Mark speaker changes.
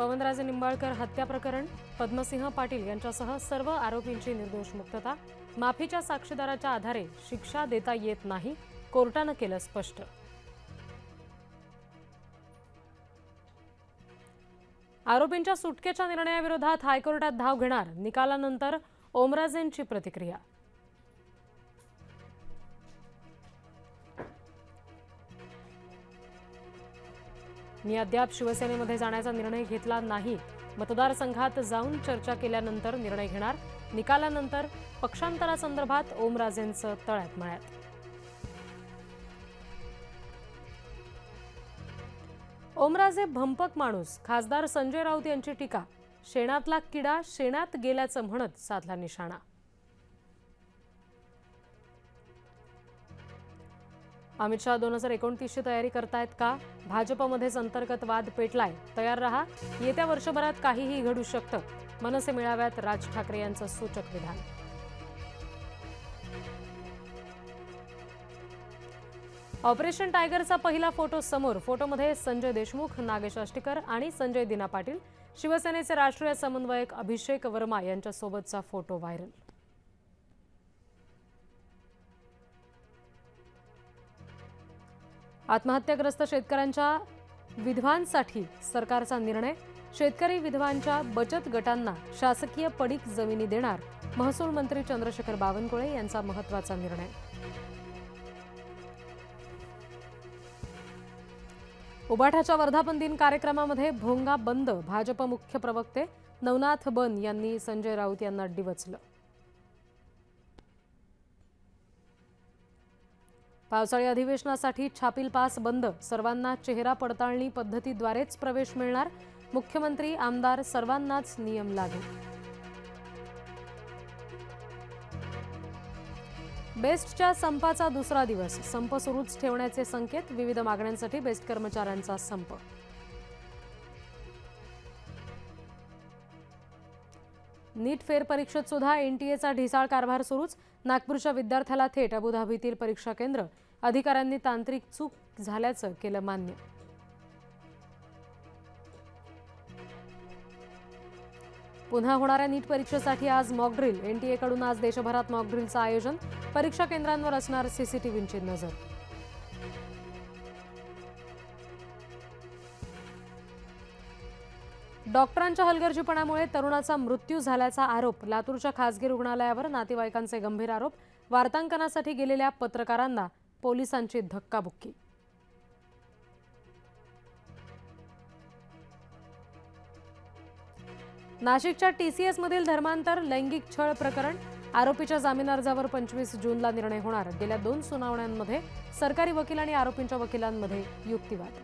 Speaker 1: पवनराजे निंबाळकर हत्या प्रकरण, पद्मसिंह पाटील यांच्यासह सर्व आरोपींची निर्दोष मुक्तता, माफीच्या साक्षीदाराच्या आधारे शिक्षा देता येत नाही, कोर्टानं केलं स्पष्ट. आरोपींच्या सुटकेच्या निर्णयाविरोधात हायकोर्टात धाव घेणार, निकालानंतर ओमराजेंची प्रतिक्रिया. मी अद्याप शिवसेनेमध्ये जाण्याचा निर्णय घेतला नाही, मतदारसंघात जाऊन चर्चा केल्यानंतर निर्णय घेणार, निकालानंतर पक्षांतरासंदर्भात ओमराजेंचं तळ्यात मळ्यात. ओमराजे भंपक माणूस, खासदार संजय राऊत यांची टीका. शेणातला किडा शेणात गेल्याचं म्हणत साधला निशाणा. अमित शहा 2029ची तयारी करतायत का? भाजपमध्येच अंतर्गत वाद पेटलाय, तयार रहा, येत्या वर्षभरात काहीही घडू शकतं, मनसे मेळाव्यात राज ठाकरे यांचं सूचक विधान. ऑपरेशन टायगरचा पहिला फोटो समोर, फोटोमध्ये संजय देशमुख, नागेश आष्टीकर आणि संजय दिना पाटील. शिवसेनेचे राष्ट्रीय समन्वयक अभिषेक वर्मा यांच्यासोबतचा फोटो व्हायरल. आत्महत्याग्रस्त शेतकऱ्यांच्या विधवांसाठी सरकारचा निर्णय, शेतकरी विधवांच्या बचत गटांना शासकीय पडीक जमिनी देणार, महसूल मंत्री चंद्रशेखर बावनकुळे यांचा महत्त्वाचा निर्णय. उबाठाच्या वर्धापन दिन कार्यक्रमामध्ये भोंगा बंद, भाजप मुख्य प्रवक्ते नवनाथ बन यांनी संजय राऊत यांना डिवचलं. पावसाळी अधिवेशनासाठी छापील पास बंद, सर्वांना चेहरा पडताळणी पद्धतीद्वारेच प्रवेश मिळणार, मुख्यमंत्री आमदार सर्वांनाच नियम लागू. बेस्टच्या संपाचा दुसरा दिवस, संप सुरूच ठेवण्याचे संकेत, विविध मागण्यांसाठी बेस्ट कर्मचाऱ्यांचा संप. नीट फेरपरीक्षेत सुद्धा एनटीएचा ढिसाळ कारभार सुरूच, नागपूरच्या विद्यार्थ्याला थेट अबुधाबीतील परीक्षा केंद्र, अधिकाऱ्यांनी तांत्रिक चूक झाल्याचं केलं मान्य. पुन्हा होणाऱ्या नीट परीक्षेसाठी आज मॉक ड्रिल, एनटीएकडून आज देशभरात मॉक ड्रिलचं आयोजन, परीक्षा केंद्रांवर असणार सीसीटीव्हींची नजर. डॉक्टरांच्या हलगर्जीपणामुळे तरुणाचा मृत्यू झाल्याचा आरोप, लातूरच्या खासगी रुग्णालयावर नातेवाईकांचे गंभीर आरोप, वार्तांकनासाठी गेलेल्या पत्रकारांना पोलिसांची धक्काबुक्की. नाशिकच्या टीसीएस मधील धर्मांतर लैंगिक छळ प्रकरण, आरोपीच्या जामीन अर्जावर 25 जूनला निर्णय होणार. गेल्या 2 सुनावण्यांमध्ये सरकारी वकील आणि आरोपींच्या वकिलांमध्ये युक्तिवाद.